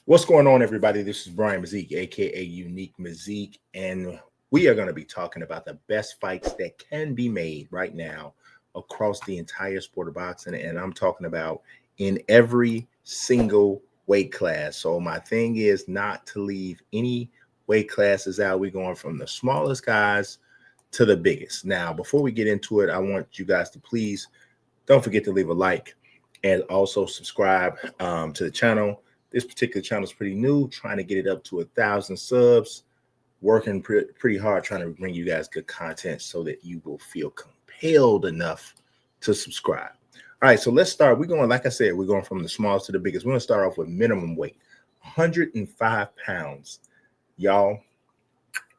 What's going on, everybody? This is Brian Mazique, aka Unique Mazique, and we are going to be talking about the best fights that can be made right now across the entire sport of boxing. And I'm talking about in every single weight class. So, my thing is not to leave any weight classes out. We're going from the smallest guys to the biggest. Now, before we get into it, I want you guys to please don't forget to leave a like and also subscribe to the channel. This particular channel is pretty new, trying to get it up to 1,000 subs, working pretty hard trying to bring you guys good content so that you will feel compelled enough to subscribe. All right, so let's start. We're going, like I said, we're going from the smallest to the biggest. We're going to start off with minimum weight, 105 pounds. Y'all,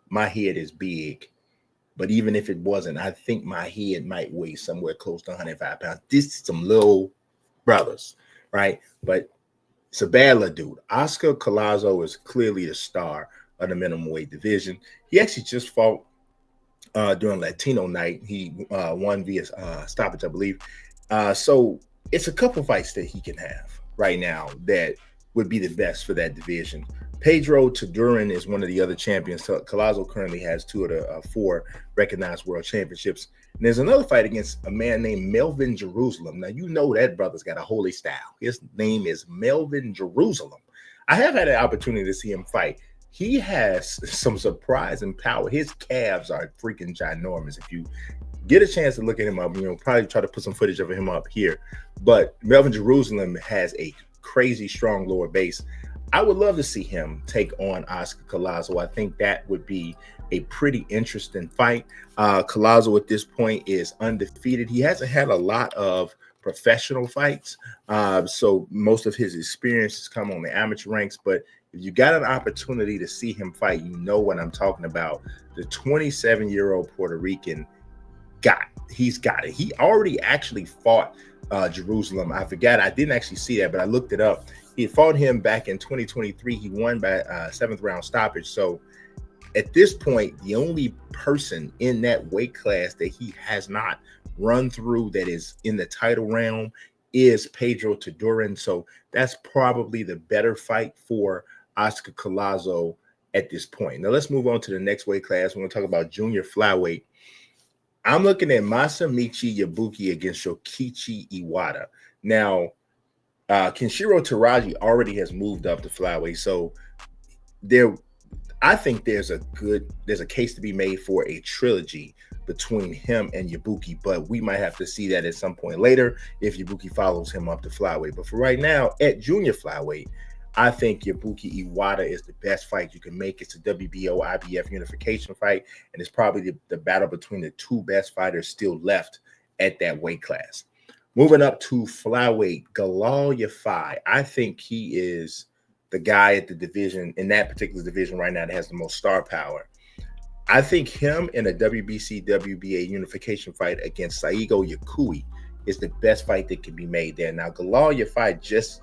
my head is big, but even if it wasn't, I think my head might weigh somewhere close to 105 pounds. This is some little brothers, right? But it's a bad little dude. Oscar Collazo is clearly the star of the minimum weight division. He actually just fought during Latino night. He won via stoppage, I believe. So it's a couple fights that he can have right now that would be the best for that division. Pedro Tadurin is one of the other champions. Collazo currently has 2 of the 4 recognized world championships. And there's another fight against a man named Melvin Jerusalem. Now, you know that brother's got a holy style. His name is Melvin Jerusalem. I have had an opportunity to see him fight. He has some surprising power. His calves are freaking ginormous. If you get a chance to look at him up, probably try to put some footage of him up here. But Melvin Jerusalem has a crazy strong lower base. I would love to see him take on Oscar Collazo. I think that would be a pretty interesting fight. Collazo at this point is undefeated. He hasn't had a lot of professional fights, so most of his experience has come on the amateur ranks. But if you got an opportunity to see him fight, you know what I'm talking about. The 27-year-old Puerto Rican he's got it. He already actually fought Jerusalem. I forgot. I didn't actually see that, but I looked it up. He fought him back in 2023. He won by 7th round stoppage. So at this point, the only person in that weight class that he has not run through that is in the title realm is Pedro Tadurin. So that's probably the better fight for Oscar Collazo at this point. Now let's move on to the next weight class. We're going to talk about junior flyweight. I'm looking at Masamichi Yabuki against Shokichi Iwata. Now, Kenshiro Taraji already has moved up to flyweight, so I think there's a case to be made for a trilogy between him and Yabuki, but we might have to see that at some point later if Yabuki follows him up to flyweight. But for right now, at junior flyweight, I think Yabuki Iwata is the best fight you can make. It's a WBO IBF unification fight, and it's probably the battle between the 2 best fighters still left at that weight class. Moving up to flyweight, Galal Yafai. I think he is the guy at the division, in that particular division right now, that has the most star power. I think him in a WBC WBA unification fight against Saigo Yakui is the best fight that can be made there. Now, Galal Yafai just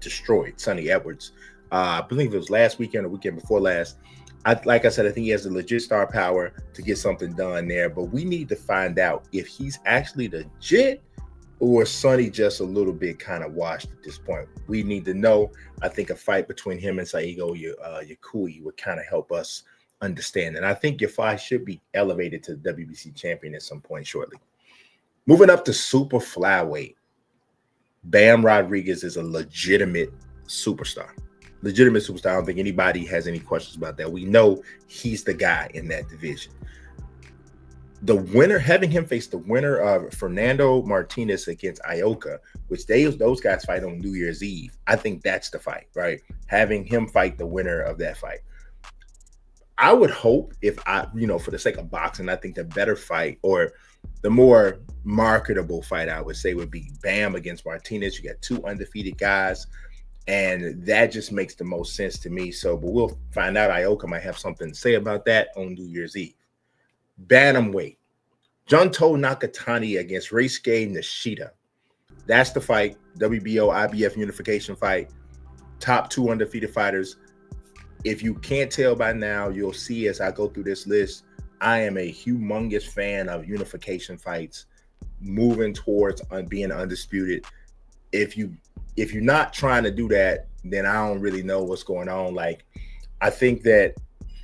destroyed Sonny Edwards. I believe it was last weekend or weekend before last. Like I said, I think he has the legit star power to get something done there, but we need to find out if he's actually legit or Sonny just a little bit kind of washed at this point. We need to know. I think a fight between him and Saigo Yakui would kind of help us understand. And I think Yafai should be elevated to the WBC champion at some point shortly. Moving up to super flyweight, Bam Rodriguez is a legitimate superstar. I don't think anybody has any questions about that. We know he's the guy in that division. The winner, having him face the winner of Fernando Martinez against Ioka, which those guys fight on New Year's Eve. I think that's the fight, right? Having him fight the winner of that fight. I would hope for the sake of boxing, I think the better fight or the more marketable fight, I would say, would be Bam against Martinez. You got 2 undefeated guys, and that just makes the most sense to me. So, but we'll find out. Ioka might have something to say about that on New Year's Eve. Bantamweight, Junto Nakatani against Reisuke Nishida. That's the fight. WBO IBF unification fight. Top 2 undefeated fighters. If you can't tell by now, you'll see as I go through this list, I am a humongous fan of unification fights, moving towards being undisputed. If you're not trying to do that, then I don't really know what's going on. Like, I think that,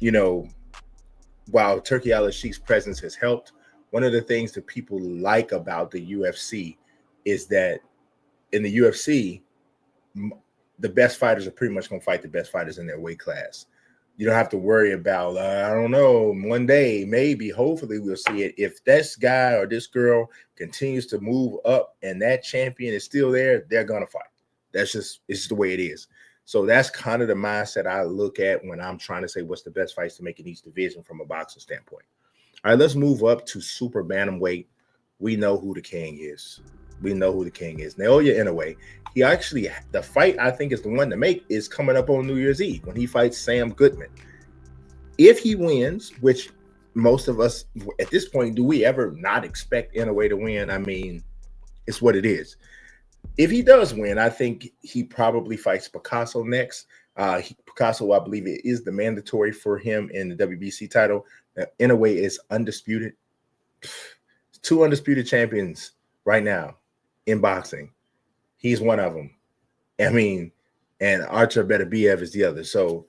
you know, while Turki Al-Sheikh's presence has helped, one of the things that people like about the UFC is that in the UFC, the best fighters are pretty much going to fight the best fighters in their weight class. You don't have to worry about, I don't know, one day, maybe, hopefully we'll see it. If this guy or this girl continues to move up and that champion is still there, they're going to fight. It's just the way it is. So that's kind of the mindset I look at when I'm trying to say what's the best fights to make in each division from a boxing standpoint. All right, let's move up to super bantamweight. We know who the king is. We know who the king is. Naoya Inoue. He actually, the fight I think is the one to make is coming up on New Year's Eve when he fights Sam Goodman. If he wins, which most of us at this point, do we ever not expect Inoue to win? I mean, it's what it is. If he does win, I think he probably fights Picasso next. Picasso, I believe it is the mandatory for him in the WBC title. Inoue is undisputed. 2 undisputed champions right now in boxing. He's one of them. I mean, and Artur Beterbiev is the other. So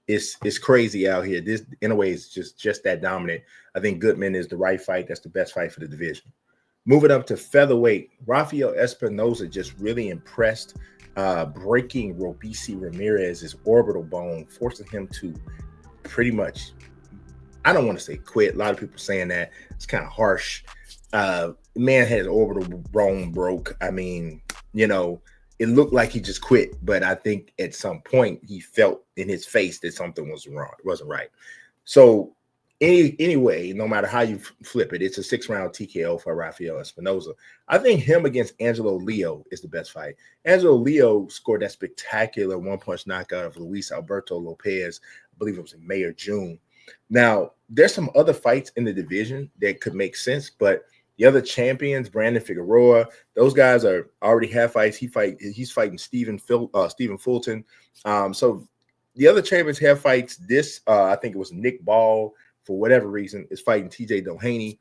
it's crazy out here. This Inoue is just that dominant. I think Goodman is the right fight. That's the best fight for the division. Moving up to featherweight, Rafael Espinoza just really impressed, breaking Robisi Ramirez's orbital bone, forcing him to pretty much, I don't want to say quit. A lot of people saying that. It's kind of harsh. Man had his orbital bone broke. I mean, you know, it looked like he just quit, but I think at some point he felt in his face that something was wrong. It wasn't right. So anyway, no matter how you flip it, it's a 6-round TKO for Rafael Espinoza. I think him against Angelo Leo is the best fight. Angelo Leo scored that spectacular one-punch knockout of Luis Alberto Lopez. I believe it was in May or June. Now, there's some other fights in the division that could make sense, but the other champions, Brandon Figueroa, those guys are already have fights. He's fighting Stephen Fulton. So the other champions have fights. This, I think it was Nick Ball, for whatever reason, is fighting TJ Doheny.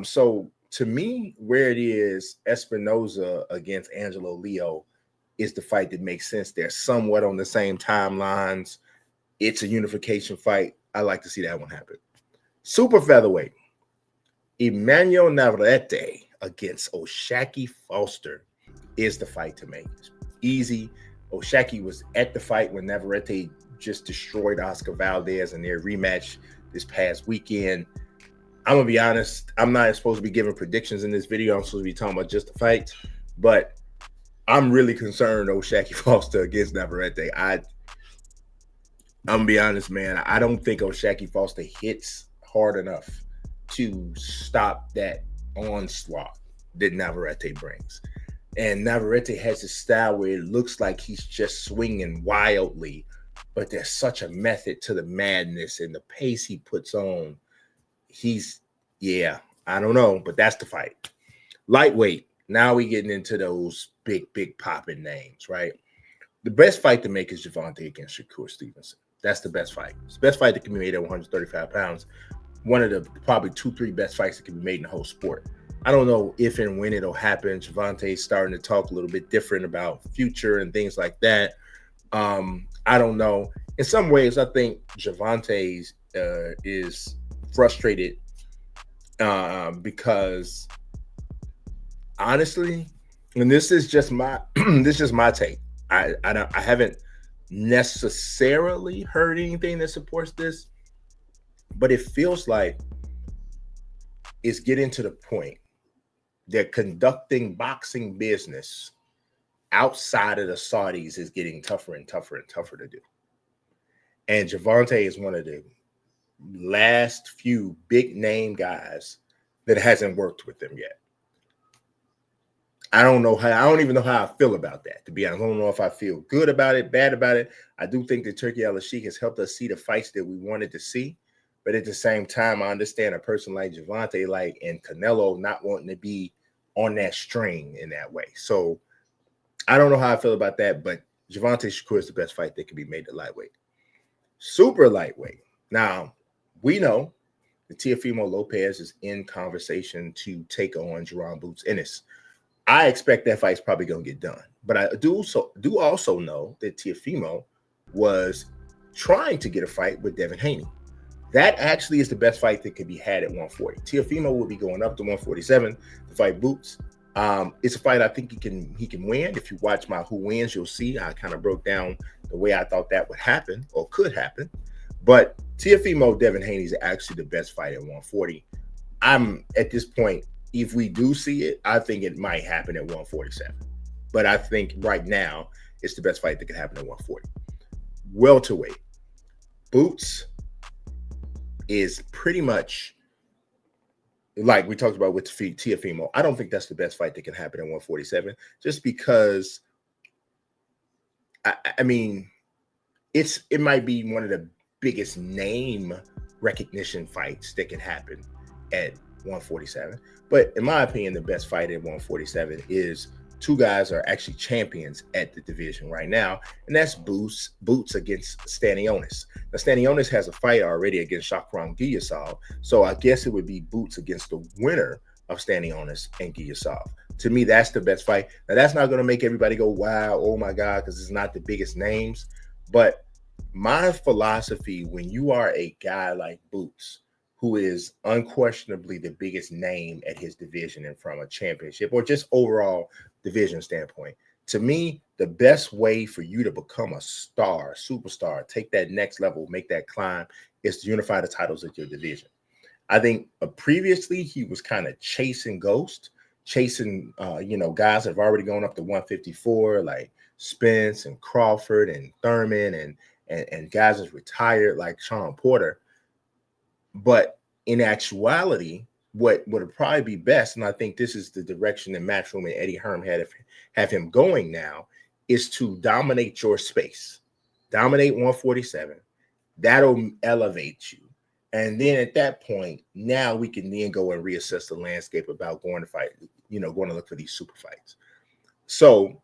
So to me, where it is Espinoza against Angelo Leo is the fight that makes sense. They're somewhat on the same timelines. It's a unification fight. I like to see that one happen. Super featherweight, Emmanuel Navarrete against O'Shaquie Foster is the fight to make. It's easy. O'Shaquie was at the fight when Navarrete just destroyed Oscar Valdez in their rematch this past weekend. I'm going to be honest. I'm not supposed to be giving predictions in this video. I'm supposed to be talking about just the fights. But I'm really concerned O'Shaquie Foster against Navarrete. I'm going to be honest, man. I don't think O'Shaquie Foster hits hard enough to stop that onslaught that Navarrete brings. And Navarrete has a style where it looks like he's just swinging wildly, but there's such a method to the madness and the pace he puts on. I don't know, but that's the fight. Lightweight, now we getting into those big popping names, right? The best fight to make is Gervonta against Shakur Stevenson. That's the best fight. It's the best fight that can be made at 135 pounds. One of the probably 2-3 best fights that can be made in the whole sport. I don't know if and when it'll happen. Gervonta's starting to talk a little bit different about future and things like that. I don't know. In some ways, I think Gervonta is frustrated because honestly, and this is just my take. I haven't necessarily heard anything that supports this, but it feels like it's getting to the point that conducting boxing business outside of the Saudis is getting tougher and tougher and tougher to do. And Gervonta is one of the last few big name guys that hasn't worked with them yet. I don't even know how I feel about that, to be honest. I don't know if I feel good about it, bad about it. I do think that Turki Al-Sheikh has helped us see the fights that we wanted to see. But at the same time, I understand a person like Gervonta, and Canelo not wanting to be on that string in that way. So I don't know how I feel about that, but Gervonta Shakur is the best fight that can be made at lightweight. Super lightweight. Now, we know that Teofimo Lopez is in conversation to take on Jerome Boots Ennis. I expect that fight's probably gonna get done. But I do also know that Teofimo was trying to get a fight with Devin Haney. That actually is the best fight that could be had at 140. Teofimo will be going up to 147 to fight Boots. It's a fight I think he can win. If you watch my Who Wins, you'll see I kind of broke down the way I thought that would happen or could happen. But Teofimo Devin Haney is actually the best fight at 140. I'm at this point, if we do see it, I think it might happen at 147. But I think right now it's the best fight that could happen at 140. Welterweight. Boots is pretty much like we talked about with Teofimo. I don't think that's the best fight that can happen at 147, just because I mean it might be one of the biggest name recognition fights that can happen at 147. But in my opinion, the best fight at 147 is two guys are actually champions at the division right now, and that's Boots against Stanionis. Now, Stanionis has a fight already against Shakram Giyasov, so I guess it would be Boots against the winner of Stanionis and Giyasov. To me, that's the best fight. Now, that's not going to make everybody go, wow, oh my God, because it's not the biggest names. But my philosophy, when you are a guy like Boots, who is unquestionably the biggest name at his division and from a championship or just overall division standpoint, to me, the best way for you to become a star, superstar, take that next level, make that climb, is to unify the titles at your division. I think previously he was kind of chasing ghosts, chasing guys that have already gone up to 154, like Spence and Crawford and Thurman and guys that's retired like Sean Porter. But in actuality, what would probably be best, and I think this is the direction that Matchroom and Eddie Herm have him going now, is to dominate your space. Dominate 147. That'll elevate you. And then at that point, now we can then go and reassess the landscape about going to fight, going to look for these super fights. So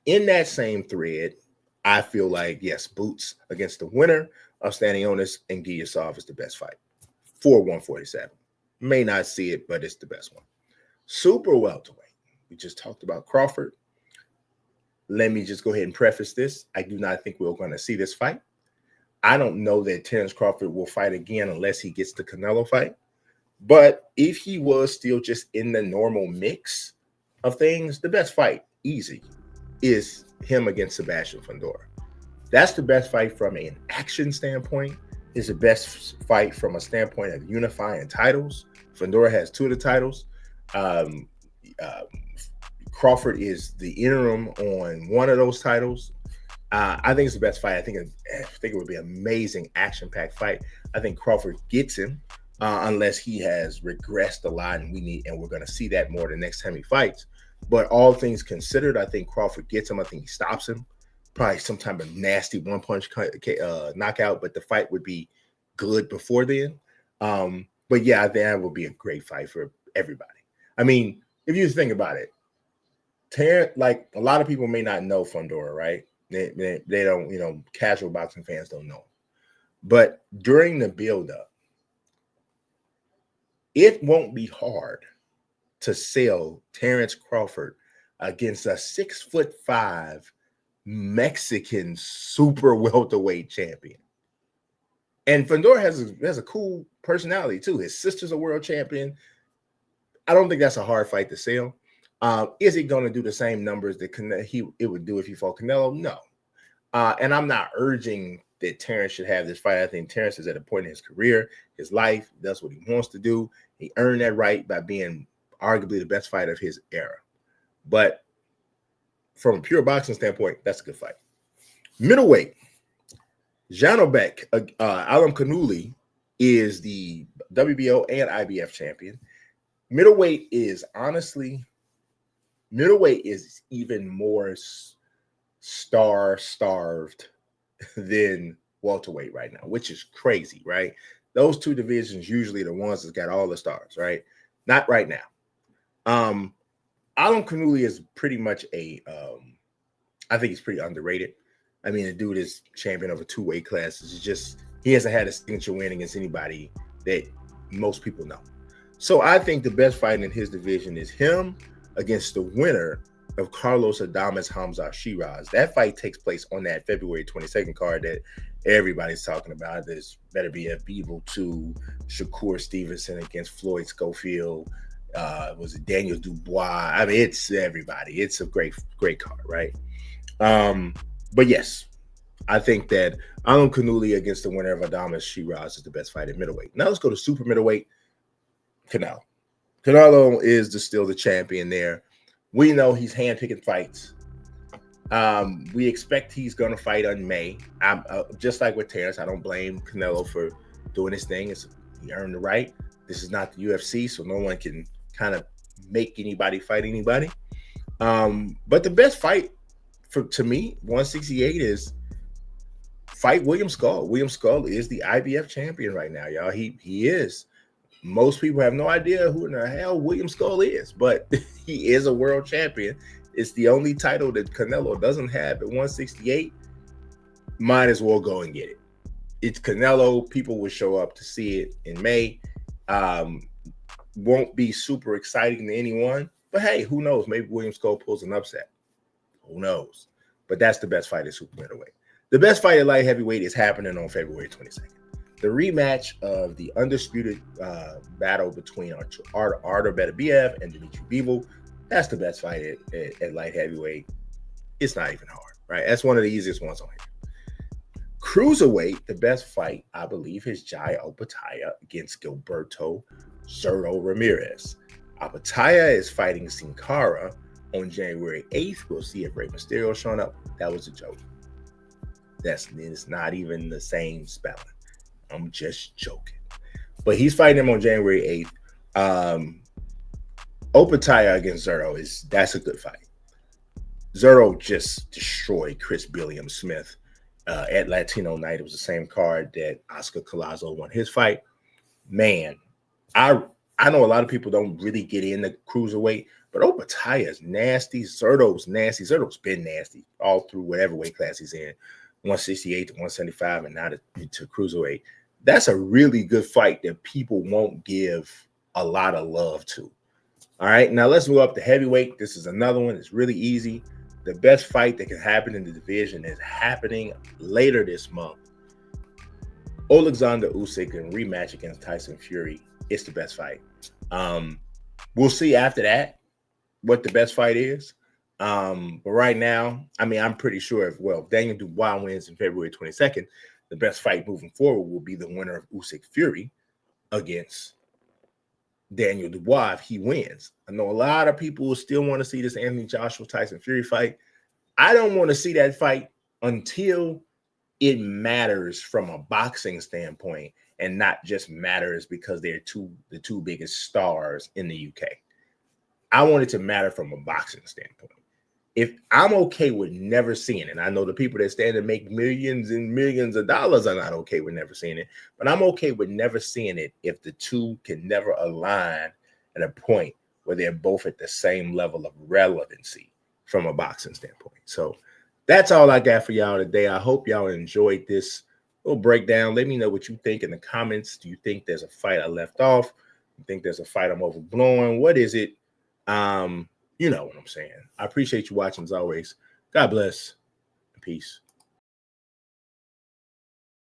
in that same thread, I feel like, yes, Boots against the winner of Stanionis and Giyasov is the best fight for 147. May not see it, but it's the best one. Super welterweight. We just talked about Crawford. Let me just go ahead and preface this. I do not think we're going to see this fight. I don't know that Terence Crawford will fight again unless he gets the Canelo fight. But if he was still just in the normal mix of things, the best fight, easy, is him against Sebastian Fundora. That's the best fight from an action standpoint. Is the best fight from a standpoint of unifying titles. Fundora has 2 of the titles. Crawford is the interim on 1 of those titles. I think it's the best fight. I think it would be an amazing action-packed fight. I think Crawford gets him unless he has regressed a lot, and we're going to see that more the next time he fights. But all things considered, I think Crawford gets him. I think he stops him. Probably some type of nasty one-punch knockout, but the fight would be good before then. But yeah, I think that would be a great fight for everybody. I mean, if you think about it, like a lot of people may not know Fundora, right? They don't, casual boxing fans don't know. But during the build-up, it won't be hard to sell Terence Crawford against a 6'5" Mexican super welterweight champion. And Fundora has a cool personality too. His sister's a world champion. I don't think that's a hard fight to sell. Is he going to do the same numbers that it would do if he fought Canelo? No. And I'm not urging that Terence should have this fight. I think Terence is at a point in his career, his life. That's what he wants to do. He earned that right by being arguably the best fighter of his era. But from a pure boxing standpoint, that's a good fight. Middleweight. Janobek, Alam Kanuli is the WBO and IBF champion. Middleweight is even more star-starved than welterweight right now, which is crazy, right? Those 2 divisions usually the ones that got all the stars, right? Not right now. Alam Kanuli is pretty much I think he's pretty underrated. I mean, the dude is champion over 2 weight classes. It's just, he hasn't had a signature win against anybody that most people know. So I think the best fight in his division is him against the winner of Carlos Adames Hamza Shiraz. That fight takes place on that February 22nd card that everybody's talking about. There's better be a Beeble 2, Shakur Stevenson against Floyd Schofield. Was it Daniel Dubois? I mean, it's everybody. It's a great card, right? But yes, I think that Alan Canuli against the winner of Adames Shiraz is the best fight at middleweight. Now let's go to super middleweight. Canelo. Canelo is still the champion there. We know he's handpicking fights. We expect he's going to fight on May. Just like with Terrence, I don't blame Canelo for doing his thing. He earned the right. This is not the UFC, so no one can kind of make anybody fight anybody. But the best fight to me, 168 is fight William Skull. William Skull is the IBF champion right now, y'all. He is. Most people have no idea who in the hell William Skull is, but he is a world champion. It's the only title that Canelo doesn't have at 168. Might as well go and get it. It's Canelo. People will show up to see it in May. Won't be super exciting to anyone, but hey, who knows? Maybe William Skull pulls an upset. Who knows? But that's the best fight at super middleweight. The best fight at light heavyweight is happening on February 22nd. The rematch of the undisputed battle between Artur Beterbiev and Dmitry Bivol. That's the best fight at light heavyweight. It's not even hard, right? That's one of the easiest ones on here. Cruiserweight, the best fight, I believe, is Jai Opetaia against Gilberto Zurdo Ramirez. Opetaia is fighting Sin Cara on January 8th. We'll see if Rey Mysterio showing up. That was a joke. It's not even the same spelling. I'm just joking. But he's fighting him on January 8th. Opetaia against Zurdo that's a good fight. Zurdo just destroyed Chris Billiam Smith at Latino Night. It was the same card that Oscar Collazo won his fight. Man, I know a lot of people don't really get into cruiserweight, but Opetaia is nasty. Zurdo's nasty. Zurdo's been nasty all through whatever weight class he's in, 168 to 175, and now to cruiserweight. That's a really good fight that people won't give a lot of love to. All right, now let's move up to heavyweight. This is another one. It's really easy. The best fight that can happen in the division is happening later this month. Alexander Usyk in rematch against Tyson Fury. It's the best fight. We'll see after that what the best fight is. But right now, I mean, I'm pretty sure if Daniel Dubois wins in February 22nd, the best fight moving forward will be the winner of Usyk Fury against Daniel Dubois if he wins. I know a lot of people will still want to see this Anthony Joshua Tyson Fury fight. I don't want to see that fight until it matters from a boxing standpoint and not just matters because they're the two biggest stars in the UK. I want it to matter from a boxing standpoint. If I'm okay with never seeing it, I know the people that stand to make millions and millions of dollars are not okay with never seeing it, but I'm okay with never seeing it if the two can never align at a point where they're both at the same level of relevancy from a boxing standpoint. So that's all I got for y'all today. I hope y'all enjoyed this little breakdown. Let me know what you think in the comments. Do you think there's a fight I left off? You think there's a fight I'm overblowing? What is it? You know what I'm saying. I appreciate you watching as always. God bless and peace.